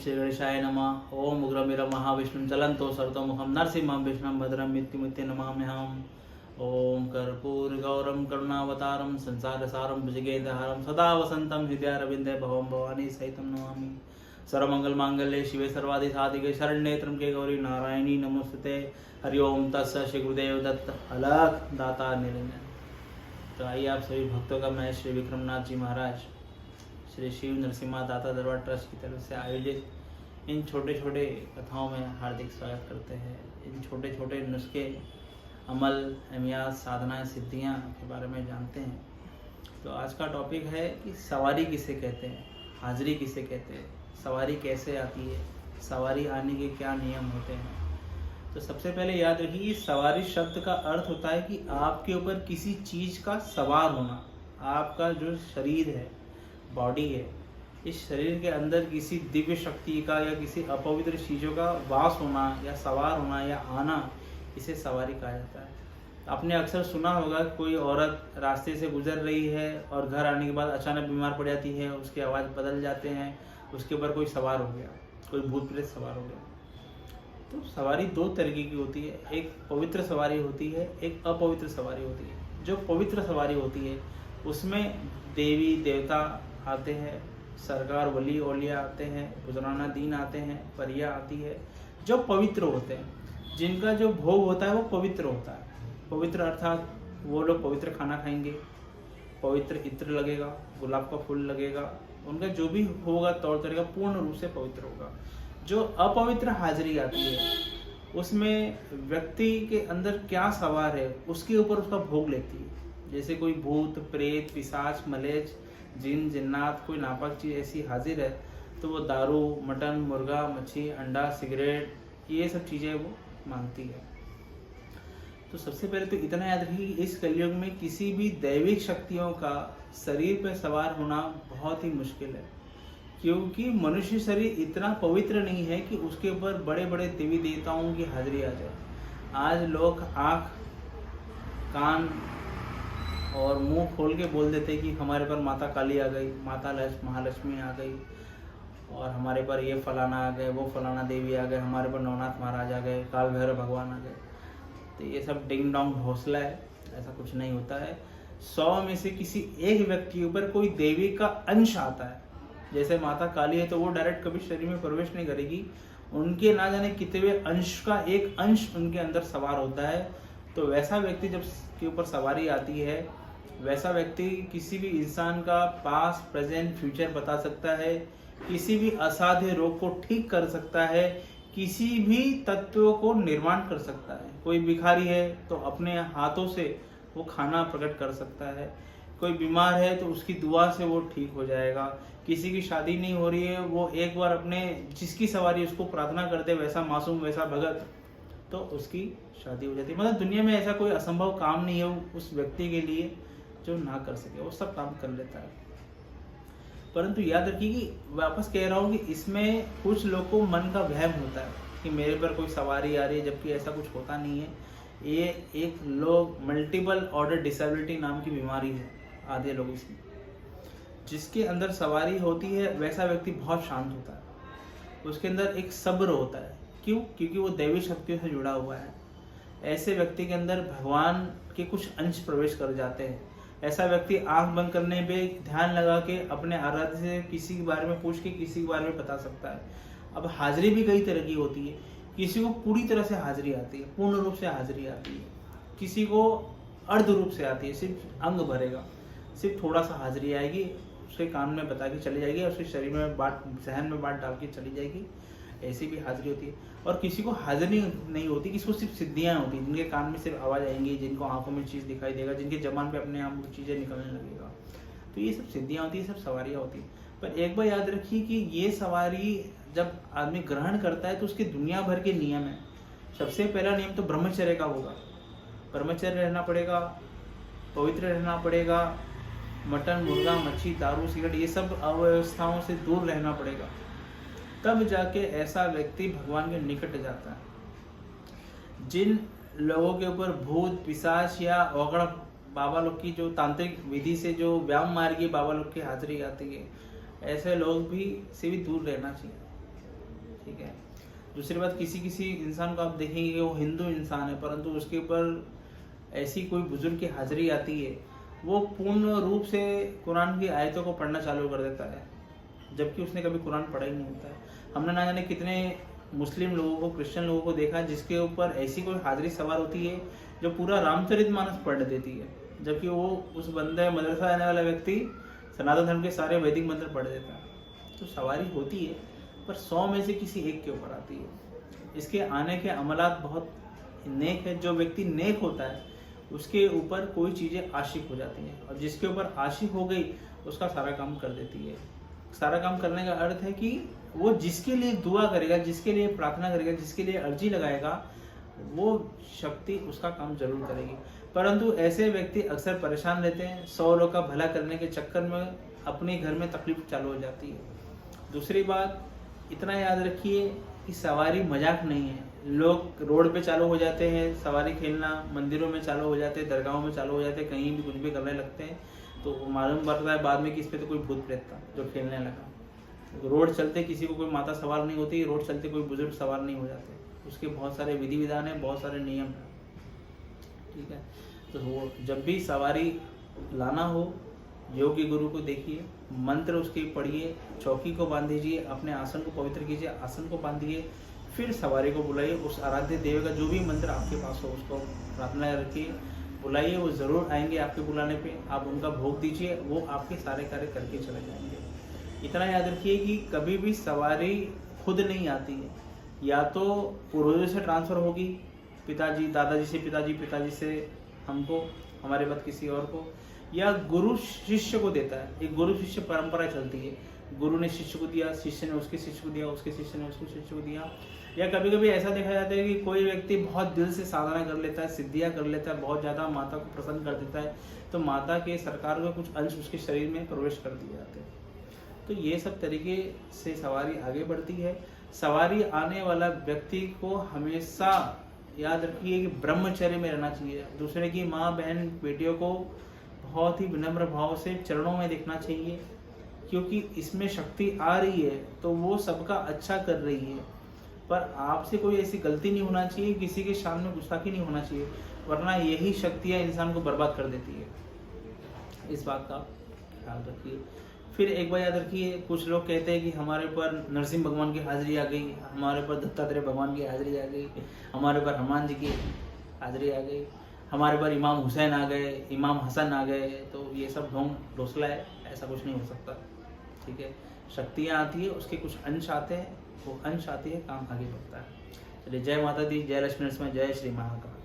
श्री गणेशाय नमः। ओम उग्रवीरं महाविष्णुं चलन्तो सर्वतोमुखं नरसिंहं विष्णुं भद्रं मृत्युमित्य नमाम्यहम्। ओम कर्पूरगौरं करुणावतारं संसारसारं भुजगेन्द्रहारं सदा वसन्तं हृदयारविन्दे भवं भवानी सहितं नमामि। सर्वमंगलमांगल्ये शिवे सर्वाधिसाधिके शरण्ये त्र्यंबके गौरी नारायणी नमोस्तुते। हरि ओम तत्सत्। श्री गुरुदेव दत्त। अलख दाता निरंजन। तो आइए आप सभी भक्तों का मैं श्री विक्रमनाथ जी महाराज श्री शिव नरसिम्हा दाता दरबार ट्रस्ट की तरफ से आयोजित इन छोटे छोटे कथाओं में हार्दिक स्वागत करते हैं। इन छोटे छोटे नुस्खे, अमल, अहमियात, साधनाएं, सिद्धियां के बारे में जानते हैं। तो आज का टॉपिक है कि सवारी किसे कहते हैं, हाजिरी किसे कहते हैं, सवारी कैसे आती है, सवारी आने के क्या नियम होते हैं। तो सबसे पहले याद रखिए कि सवारी शब्द का अर्थ होता है कि आपके ऊपर किसी चीज का सवार होना। आपका जो शरीर है, बॉडी है, इस शरीर के अंदर किसी दिव्य शक्ति का या किसी अपवित्र चीज़ों का वास होना या सवार होना या आना, इसे सवारी कहा जाता है। आपने अक्सर सुना होगा कोई औरत रास्ते से गुजर रही है और घर आने के बाद अचानक बीमार पड़ जाती है, उसकी आवाज़ बदल जाते हैं, उसके ऊपर कोई सवार हो गया, कोई भूत प्रेत सवार हो गया। तो सवारी दो तरीके की होती है, एक पवित्र सवारी होती है, एक अपवित्र सवारी होती है। जो पवित्र सवारी होती है उसमें देवी देवता आते हैं, सरकार वली औलिया आते हैं, गुजराना दीन आते हैं, परिया आती है, जो पवित्र होते हैं, जिनका जो भोग होता है वो पवित्र होता है। पवित्र अर्थात वो लोग पवित्र खाना खाएंगे, पवित्र इत्र लगेगा, गुलाब का फूल लगेगा, उनका जो भी होगा तौर तरीका पूर्ण रूप से पवित्र होगा। जो अपवित्र हाजिरी आती है उसमें व्यक्ति के अंदर क्या सवार है उसके ऊपर उसका भोग लेती है। जैसे कोई भूत प्रेत पिशाच मलेच जिन जिन्नात कोई नापाक चीज़ ऐसी हाजिर है तो वो दारू मटन मुर्गा मच्छी अंडा सिगरेट ये सब चीज़ें वो मांगती है। तो सबसे पहले तो इतना याद रखिए कि इस कलयुग में किसी भी दैविक शक्तियों का शरीर पर सवार होना बहुत ही मुश्किल है, क्योंकि मनुष्य शरीर इतना पवित्र नहीं है कि उसके ऊपर बड़े बड़े देवी देवताओं की हाजिरी आ जाए। आज लोग आँख कान और मुंह खोल के बोल देते कि हमारे पर माता काली आ गई, माता महालक्ष्मी आ गई, और हमारे पर ये फलाना आ गए, वो फलाना देवी आ गए, हमारे पर नवनाथ महाराज आ गए, काल भैरव भगवान आ गए। तो ये सब डिंग डोंग हौसला है, ऐसा कुछ नहीं होता है। 100 में से किसी एक व्यक्ति के ऊपर कोई देवी का अंश आता है। जैसे माता काली है तो वो डायरेक्ट कभी शरीर में प्रवेश नहीं करेगी, उनके ना जाने कितने अंश का एक अंश उनके अंदर सवार होता है। तो वैसा व्यक्ति जब के ऊपर सवारी आती है, वैसा व्यक्ति किसी भी इंसान का पास्ट प्रेजेंट फ्यूचर बता सकता है, किसी भी असाध्य रोग को ठीक कर सकता है, किसी भी तत्व को निर्माण कर सकता है। कोई भिखारी है तो अपने हाथों से वो खाना प्रकट कर सकता है, कोई बीमार है तो उसकी दुआ से वो ठीक हो जाएगा, किसी की शादी नहीं हो रही है वो एक बार अपने जिसकी सवारी उसको प्रार्थना करते वैसा मासूम वैसा भगत तो उसकी शादी हो जाती है। मतलब दुनिया में ऐसा कोई असंभव काम नहीं है उस व्यक्ति के लिए जो ना कर सके, वो सब काम कर लेता है। परंतु याद रखिए कि वापस कह रहा हूँ कि इसमें कुछ लोग को मन का वहम होता है कि मेरे पर कोई सवारी आ रही है, जबकि ऐसा कुछ होता नहीं है। ये एक लोग मल्टीपल ऑर्डर डिसेबिलिटी नाम की बीमारी है आधे लोगों की, जिसके अंदर सवारी होती है। वैसा व्यक्ति बहुत शांत होता है, उसके अंदर एक सब्र होता है। क्यों? क्योंकि वो दैवी शक्तियों से जुड़ा हुआ है। ऐसे व्यक्ति के अंदर भगवान के कुछ अंश प्रवेश कर जाते हैं। ऐसा व्यक्ति आंख बंद करने पे ध्यान लगा के अपने आराध्य से किसी के बारे में पूछ के किसी के बारे में बता सकता है। अब हाजिरी भी कई तरह की होती है, किसी को पूरी तरह से हाजिरी आती है, पूर्ण रूप से हाजिरी आती है, किसी को अर्ध रूप से आती है, सिर्फ अंग भरेगा, सिर्फ थोड़ा सा हाजिरी आएगी, उसके कान में बता के चली जाएगी और उसके शरीर में बात जहन में बात डाल के चली जाएगी। ऐसी भी हाजिरी होती है। और किसी को हाजिरी नहीं होती, किसी को सिर्फ सिद्धियाँ होती हैं, जिनके कान में सिर्फ आवाज़ आएंगी, जिनको आंखों में चीज़ दिखाई देगा, जिनके जबान पे अपने आप चीज़ें निकलने लगेगा। तो ये सब सिद्धियाँ होती है, सब सवारियाँ होती हैं। पर एक बार याद रखिए कि ये सवारी जब आदमी ग्रहण करता है तो उसके दुनिया भर के नियम है। सबसे पहला नियम तो ब्रह्मचर्य का होगा, ब्रह्मचर्य रहना पड़ेगा, पवित्र रहना पड़ेगा, मटन मुर्गा मच्छी दारू सिगरेट ये सब अव्यवस्थाओं से दूर रहना पड़ेगा। तब जाके ऐसा व्यक्ति भगवान के निकट जाता है। जिन लोगों के ऊपर भूत पिशाच या औगड़ बाबा लोग की जो तांत्रिक विधि से जो व्यायाम मार्गी बाबा लोग की हाजिरी आती है, ऐसे लोग भी से भी दूर रहना चाहिए। ठीक है। दूसरी बात, किसी किसी इंसान को आप देखेंगे कि वो हिंदू इंसान है, परंतु उसके ऊपर ऐसी कोई बुजुर्ग की हाजिरी आती है, वो पूर्ण रूप से कुरान की आयतों को पढ़ना चालू कर देता है, जबकि उसने कभी कुरान पढ़ा ही नहीं होता है। हमने ना जाने कितने मुस्लिम लोगों को, क्रिश्चियन लोगों को देखा जिसके ऊपर ऐसी कोई हाजिरी सवार होती है जो पूरा रामचरितमानस पढ़ देती है, जबकि वो उस बंदे मदरसा जाने वाला व्यक्ति सनातन धर्म के सारे वैदिक मंत्र पढ़ देता है। तो सवारी होती है, पर 100 में से किसी एक के ऊपर आती है। इसके आने के अमलात बहुत नेक है। जो व्यक्ति नेक होता है उसके ऊपर कोई चीज़ें आशिक हो जाती हैं, और जिसके ऊपर आशिक हो गई उसका सारा काम कर देती है। सारा काम करने का अर्थ है कि वो जिसके लिए दुआ करेगा, जिसके लिए प्रार्थना करेगा, जिसके लिए अर्जी लगाएगा, वो शक्ति उसका काम जरूर करेगी। परंतु ऐसे व्यक्ति अक्सर परेशान रहते हैं, 100 लोग का भला करने के चक्कर में अपने घर में तकलीफ चालू हो जाती है। दूसरी बात, इतना याद रखिए कि सवारी मजाक नहीं है। लोग रोड पे चालू हो जाते हैं सवारी खेलना, मंदिरों में चालू हो जाते हैं, दरगाहों में चालू हो जाते हैं, कहीं भी कुछ भी करने लगते हैं, तो मालूम पड़ता है बाद में कि इस पे तो कोई भूत प्रेत था जो खेलने लगा। रोड चलते किसी को कोई माता सवार नहीं होती, रोड चलते कोई बुजुर्ग सवार नहीं हो जाते, उसके बहुत सारे विधि विधान है, बहुत सारे नियम है, ठीक है। तो वो जब भी सवारी लाना हो, योग्य गुरु को देखिए, मंत्र उसके पढ़िए, चौकी को बांध दीजिए, अपने आसन को पवित्र कीजिए, आसन को बांधिए, फिर सवारी को बुलाइए। उस आराध्य देव का जो भी मंत्र आपके पास हो उसको प्रार्थना रखिए, बुलाइए, वो ज़रूर आएंगे आपके बुलाने पे। आप उनका भोग दीजिए, वो आपके सारे कार्य करके चले जाएंगे। इतना याद रखिए कि कभी भी सवारी खुद नहीं आती है, या तो पूर्वजों से ट्रांसफ़र होगी, पिताजी दादाजी से, पिताजी से हमको, हमारे बाद किसी और को, या गुरु शिष्य को देता है। एक गुरु शिष्य परंपरा चलती है, गुरु ने शिष्य को दिया, शिष्य ने उसके शिष्य को दिया, उसके शिष्य ने उसके शिष्य को दिया। या कभी कभी ऐसा देखा जाता है कि कोई व्यक्ति बहुत दिल से साधना कर लेता है, सिद्धियां कर लेता है, बहुत ज़्यादा माता को प्रसन्न कर देता है, तो माता के सरकार का कुछ अंश उसके शरीर में प्रवेश कर दिए जाते हैं। तो ये सब तरीके से सवारी आगे बढ़ती है। सवारी आने वाला व्यक्ति को हमेशा याद रखिए कि ब्रह्मचर्य में रहना चाहिए। दूसरे की माँ, बहन, बेटियों को बहुत ही विनम्र भाव से चरणों में देखना चाहिए, क्योंकि इसमें शक्ति आ रही है तो वो सबका अच्छा कर रही है। पर आपसे कोई ऐसी गलती नहीं होना चाहिए, किसी के सामने गुस्ताखी नहीं होना चाहिए, वरना यही शक्तियाँ इंसान को बर्बाद कर देती है। इस बात का ख्याल रखिए। फिर एक बार याद रखिए, कुछ लोग कहते हैं कि हमारे ऊपर नरसिंह भगवान की हाजिरी आ गई, हमारे ऊपर दत्तात्रेय भगवान की हाजिरी आ गई, हमारे ऊपर हनुमान जी की हाजिरी आ गई, हमारे पर इमाम हुसैन आ गए, इमाम हसन आ गए। तो ये सब ढोंग ढोसला है, ऐसा कुछ नहीं हो सकता, ठीक है। शक्तियाँ आती है, उसके कुछ अंश आते हैं, वो अंश आती है, काम आगे बढ़ता है। चलिए, जय माता दी, जय लक्ष्मी नरसिम्हा, जय श्री महाकाल।